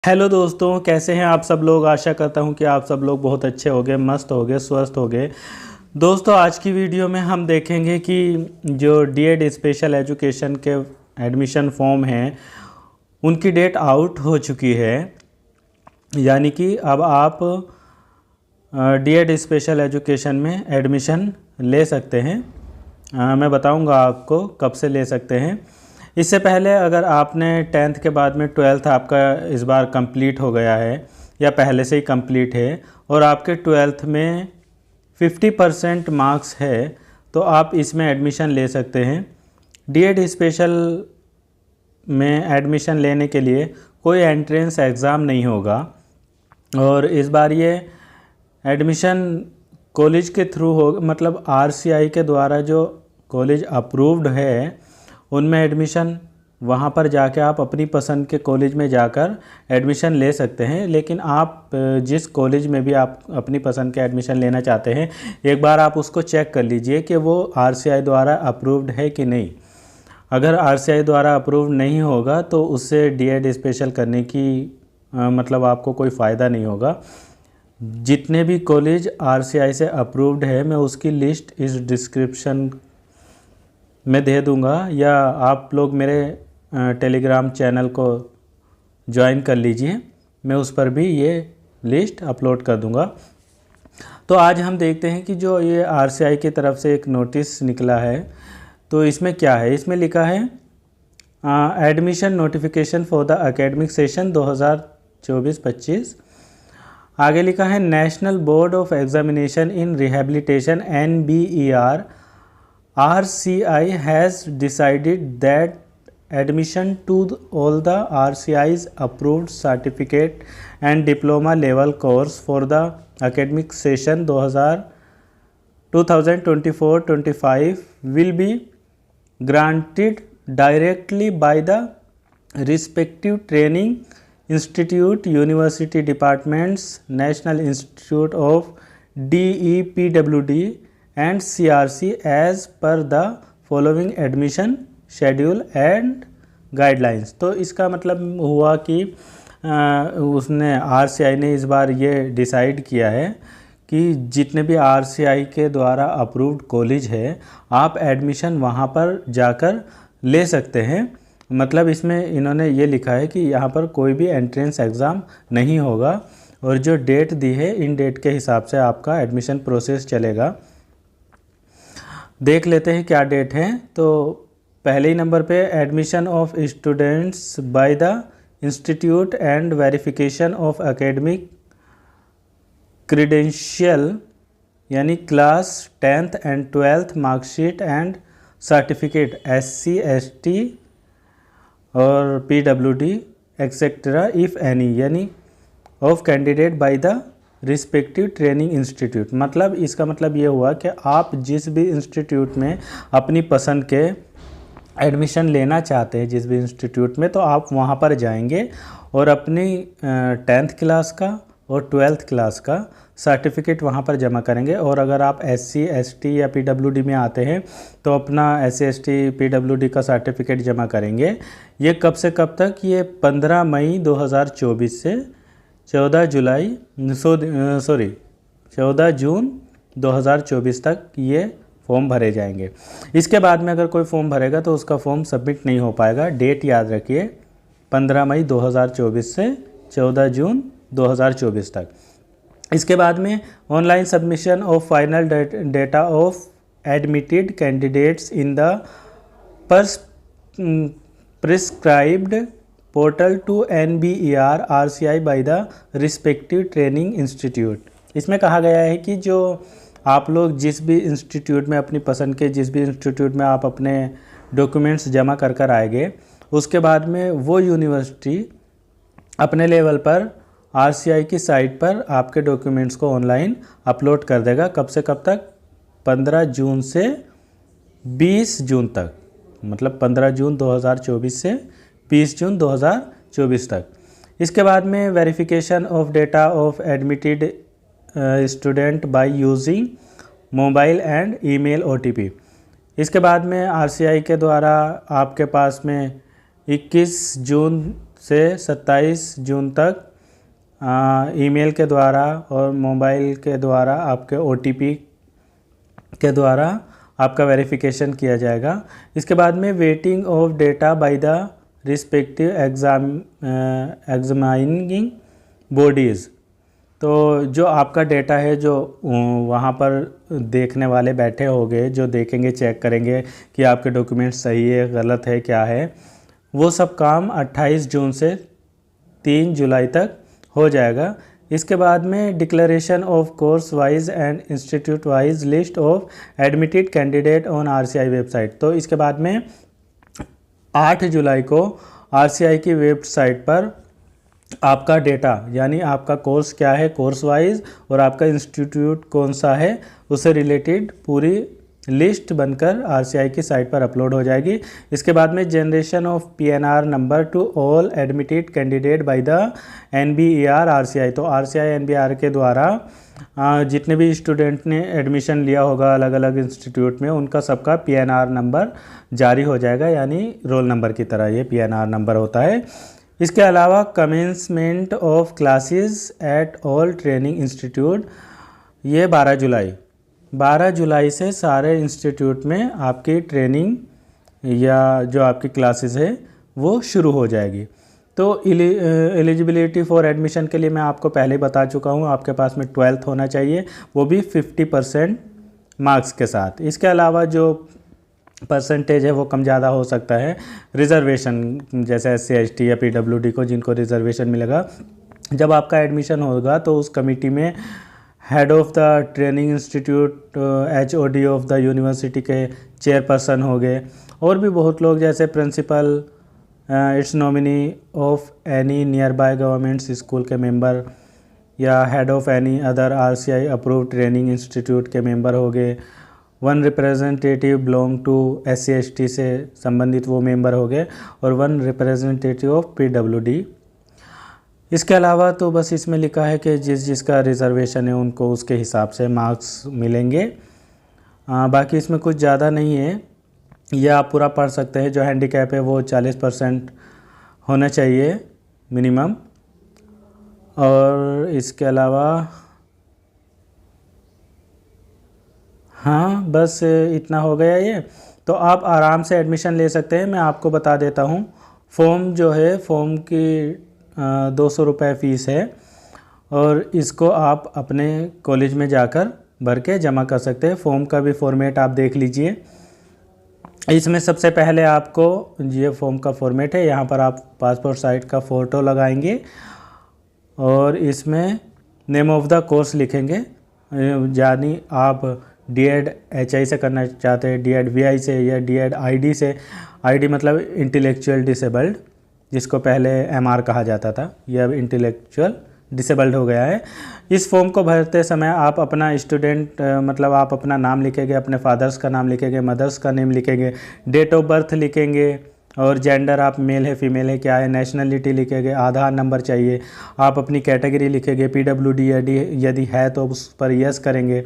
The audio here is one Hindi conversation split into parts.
हेलो दोस्तों, कैसे हैं आप सब लोग। आशा करता हूं कि आप सब लोग बहुत अच्छे होंगे, मस्त होंगे, स्वस्थ होंगे। दोस्तों, आज की वीडियो में हम देखेंगे कि जो डीएड स्पेशल एजुकेशन के एडमिशन फॉर्म हैं उनकी डेट आउट हो चुकी है। यानी कि अब आप डीएड स्पेशल एजुकेशन में एडमिशन ले सकते हैं। मैं बताऊंगा आपको कब से ले सकते हैं। इससे पहले अगर आपने 10th के बाद में 12th आपका इस बार कंप्लीट हो गया है या पहले से ही कंप्लीट है और आपके 12th में 50% मार्क्स है तो आप इसमें एडमिशन ले सकते हैं। डीएड स्पेशल में एडमिशन लेने के लिए कोई एंट्रेंस एग्ज़ाम नहीं होगा और इस बार ये एडमिशन कॉलेज के थ्रू हो, मतलब आरसीआई के द्वारा जो कॉलेज अप्रूव्ड है उनमें एडमिशन वहाँ पर जाके आप अपनी पसंद के कॉलेज में जाकर एडमिशन ले सकते हैं। लेकिन आप जिस कॉलेज में भी आप अपनी पसंद के एडमिशन लेना चाहते हैं एक बार आप उसको चेक कर लीजिए कि वो आरसीआई द्वारा अप्रूव्ड है कि नहीं। अगर आरसीआई द्वारा अप्रूव्ड नहीं होगा तो उससे डीएड स्पेशल करने की मतलब आपको कोई फ़ायदा नहीं होगा। जितने भी कॉलेज आरसीआई से अप्रूव्ड है मैं उसकी लिस्ट इस डिस्क्रिप्शन में दे दूंगा या आप लोग मेरे टेलीग्राम चैनल को ज्वाइन कर लीजिए, मैं उस पर भी ये लिस्ट अपलोड कर दूंगा। तो आज हम देखते हैं कि जो ये आरसीआई की तरफ से एक नोटिस निकला है तो इसमें क्या है। इसमें लिखा है admission notification for the academic session 2024-25। आगे लिखा है national board of examination in rehabilitation NBER RCI has decided that admission to all the RCI's approved certificate and diploma level course for the academic session 2024-25 will be granted directly by the respective training institute, university departments, National Institute of DEPWD and CRC as per the following admission schedule and guidelines। तो इसका मतलब हुआ कि उसने आरसीआई ने इस बार ये डिसाइड किया है कि जितने भी आरसीआई के द्वारा अप्रूव्ड कॉलेज है आप एडमिशन वहाँ पर जाकर ले सकते हैं। मतलब इसमें इन्होंने ये लिखा है कि यहाँ पर कोई भी एंट्रेंस एग्ज़ाम नहीं होगा और जो डेट दी है इन डेट के हिसाब से आपका एडमिशन प्रोसेस चलेगा। देख लेते हैं क्या डेट है। तो पहले ही नंबर पे admission of students by the institute and verification of academic credential यानी class 10th and 12th marksheet and certificate SC ST और PWD एक्सेट्रा इफ़ एनी यानी of candidate by the respective training institute. मतलब इसका मतलब ये हुआ कि आप जिस भी इंस्टीट्यूट में अपनी पसंद के एडमिशन लेना चाहते हैं जिस भी इंस्टीट्यूट में तो आप वहाँ पर जाएंगे और अपनी 10th क्लास का और 12th क्लास का सर्टिफिकेट वहाँ पर जमा करेंगे। और अगर आप SC ST या PWD में आते हैं तो अपना SC ST PWD का सर्टिफिकेट जमा करेंगे। ये कब से कब तक, ये 15 मई 2024 से 14 जून 2024 तक ये फॉर्म भरे जाएंगे। इसके बाद में अगर कोई फॉर्म भरेगा तो उसका फॉर्म सबमिट नहीं हो पाएगा। डेट याद रखिए 15 मई 2024 से 14 जून 2024 तक। इसके बाद में online submission of final data of admitted candidates in the prescribed portal to NBER RCI by the respective training institute. इसमें कहा गया है कि जो आप लोग जिस भी इंस्टीट्यूट में अपनी पसंद के जिस भी इंस्टीट्यूट में आप अपने डॉक्यूमेंट्स जमा कर कर आएंगे उसके बाद में वो यूनिवर्सिटी अपने लेवल पर RCI की साइट पर आपके डॉक्यूमेंट्स को ऑनलाइन अपलोड कर देगा। कब से कब तक, 15 जून से 20 जून तक। मतलब 15 जून 2024 से 20 जून 2024 तक। इसके बाद में verification of data of admitted student by using mobile and email OTP। इसके बाद में आरसीआई के द्वारा आपके पास में 21 जून से 27 जून तक ईमेल के द्वारा और मोबाइल के द्वारा आपके OTP के द्वारा आपका वेरिफिकेशन किया जाएगा। इसके बाद में waiting of data bye the respective examining bodies. तो जो आपका डेटा है जो वहाँ पर देखने वाले बैठे होंगे, जो देखेंगे, चेक करेंगे कि आपके डॉक्यूमेंट सही है, गलत है, क्या है, वो सब काम 28 जून से 3 जुलाई तक हो जाएगा। इसके बाद में declaration of course wise and institute wise list of admitted candidate on RCI website. तो इसके बाद में 8 जुलाई को RCI की वेबसाइट पर आपका डेटा यानी आपका कोर्स क्या है, कोर्स वाइज, और आपका इंस्टीट्यूट कौन सा है, उससे रिलेटेड पूरी लिस्ट बनकर RCI की साइट पर अपलोड हो जाएगी। इसके बाद में generation of PNR number two all admitted candidate by the NBER RCI। तो RCI NBER के द्वारा जितने भी स्टूडेंट ने एडमिशन लिया होगा अलग अलग इंस्टीट्यूट में, उनका सबका PNR नंबर जारी हो जाएगा, यानी रोल नंबर की तरह ये PNR नंबर होता है। इसके अलावा commencement of classes at all training institute, ये 12 जुलाई से सारे इंस्टीट्यूट में आपकी ट्रेनिंग या जो आपकी क्लासेस है वो शुरू हो जाएगी। तो एलिजिबिलिटी फॉर एडमिशन के लिए मैं आपको पहले ही बता चुका हूँ, आपके पास में 12th होना चाहिए, वो भी 50% मार्क्स के साथ। इसके अलावा जो परसेंटेज है वो कम ज़्यादा हो सकता है। रिज़र्वेशन जैसे SC ST या PWD को जिनको रिज़र्वेशन मिलेगा, जब आपका एडमिशन होगा तो उस कमेटी में head of the training institute, HOD of the university के चेयरपर्सन हो गए, और भी बहुत लोग जैसे principal, its nominee of any nearby government school के मेंबर, या head of any other RCI approve training institute के मेंबर हो गए, 1 representative belong to SC ST से संबंधित वो मेंबर हो गए, और 1 रिप्रेजेंटेटिव ऑफ PWD। इसके अलावा तो बस इसमें लिखा है कि जिसका रिज़र्वेशन है उनको उसके हिसाब से मार्क्स मिलेंगे। बाकी इसमें कुछ ज़्यादा नहीं है, यह आप पूरा पढ़ सकते हैं। जो हैंडीकैप है वो 40% होना चाहिए मिनिमम। और इसके अलावा हाँ, बस इतना हो गया ये। तो आप आराम से एडमिशन ले सकते हैं। मैं आपको बता देता हूँ, फॉर्म जो है, फॉर्म की 200 रुपये फ़ीस है, और इसको आप अपने कॉलेज में जाकर भर के जमा कर सकते हैं। फॉर्म का भी फॉर्मेट आप देख लीजिए। इसमें सबसे पहले आपको ये फॉर्म का फॉर्मेट है, यहाँ पर आप पासपोर्ट साइज का फ़ोटो लगाएंगे, और इसमें नेम ऑफ़ द कोर्स लिखेंगे, यानी आप D.Ed HI से करना चाहते हैं, D.Ed VI से, या D.Ed ID से। ID मतलब इंटेलेक्चुअल डिसेबल्ड, जिसको पहले MR कहा जाता था, यह अब इंटेलेक्चुअल डिसेबल्ड हो गया है। इस फॉर्म को भरते समय आप अपना स्टूडेंट मतलब आप अपना नाम लिखेंगे, अपने फादर्स का नाम लिखेंगे, मदर्स का नेम लिखेंगे, डेट ऑफ बर्थ लिखेंगे, और जेंडर आप मेल है फीमेल है क्या है, नेशनलिटी लिखेंगे, आधार नंबर चाहिए, आप अपनी कैटेगरी लिखेंगे, PWD यदि है तो उस पर यस करेंगे,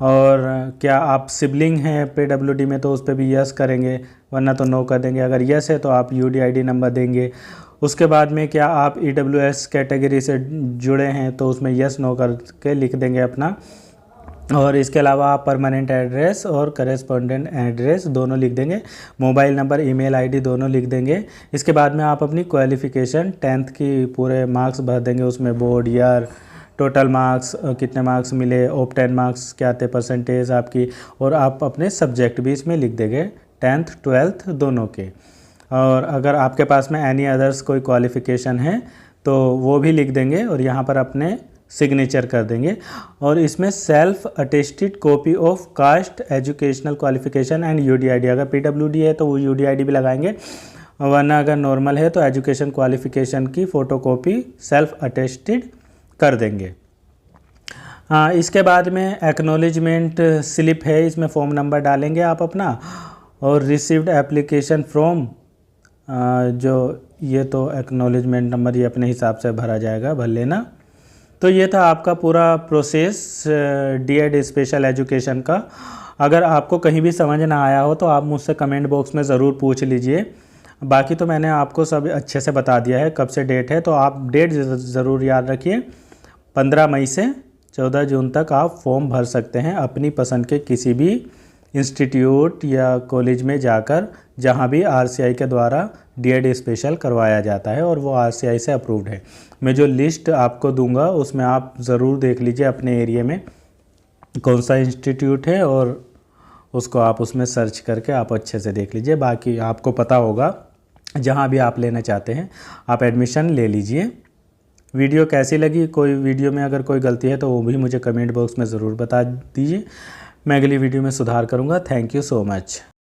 और क्या आप सिबलिंग हैं PWD में तो उस पर भी यस करेंगे, वरना तो नो कर देंगे। अगर यस है तो आप UDID नंबर देंगे। उसके बाद में क्या आप EWS कैटेगरी से जुड़े हैं तो उसमें यस नो करके लिख देंगे अपना। और इसके अलावा आप परमानेंट एड्रेस और करेस्पॉन्डेंट एड्रेस दोनों लिख देंगे, मोबाइल नंबर, ईमेल ID दोनों लिख देंगे। इसके बाद में आप अपनी क्वालिफ़िकेशन 10th की पूरे मार्क्स भर देंगे, उसमें बोर्ड, ईयर, टोटल मार्क्स कितने मार्क्स मिले, ऑफ 10 मार्क्स क्या थे, परसेंटेज आपकी, और आप अपने सब्जेक्ट भी इसमें लिख देंगे 10th 12th दोनों के। और अगर आपके पास में एनी अदर्स कोई क्वालिफ़िकेशन है तो वो भी लिख देंगे, और यहाँ पर अपने सिग्नेचर कर देंगे। और इसमें self attested copy of caste educational qualification and UDID, अगर PWD है तो वो UDID भी लगाएंगे, वरना अगर नॉर्मल है तो एजुकेशन क्वालिफ़िकेशन की फ़ोटोकॉपी सेल्फ अटेस्टेड कर देंगे। इसके बाद में एक्नॉलेजमेंट स्लिप है, इसमें फ़ॉर्म नंबर डालेंगे आप अपना, और रिसीव्ड एप्लीकेशन फ्रॉम, जो ये तो एक्नॉलेजमेंट नंबर ये अपने हिसाब से भरा जाएगा, भर लेना। तो ये था आपका पूरा प्रोसेस D.Ed स्पेशल एजुकेशन का। अगर आपको कहीं भी समझ ना आया हो तो आप मुझसे कमेंट बॉक्स में ज़रूर पूछ लीजिए। बाकी तो मैंने आपको सब अच्छे से बता दिया है कब से डेट है, तो आप डेट ज़रूर याद रखिए। 15 मई से 14 जून तक आप फॉर्म भर सकते हैं अपनी पसंद के किसी भी इंस्टीट्यूट या कॉलेज में जाकर, जहां भी आरसीआई के द्वारा डीएड स्पेशल करवाया जाता है और वो आरसीआई से अप्रूव्ड है। मैं जो लिस्ट आपको दूंगा उसमें आप ज़रूर देख लीजिए अपने एरिया में कौन सा इंस्टीट्यूट है, और उसको आप उसमें सर्च करके आप अच्छे से देख लीजिए। बाकी आपको पता होगा जहां भी आप लेना चाहते हैं आप एडमिशन ले लीजिए। वीडियो कैसी लगी, कोई वीडियो में अगर कोई गलती है तो वो भी मुझे कमेंट बॉक्स में ज़रूर बता दीजिए, मैं अगली वीडियो में सुधार करूँगा। Thank you so much.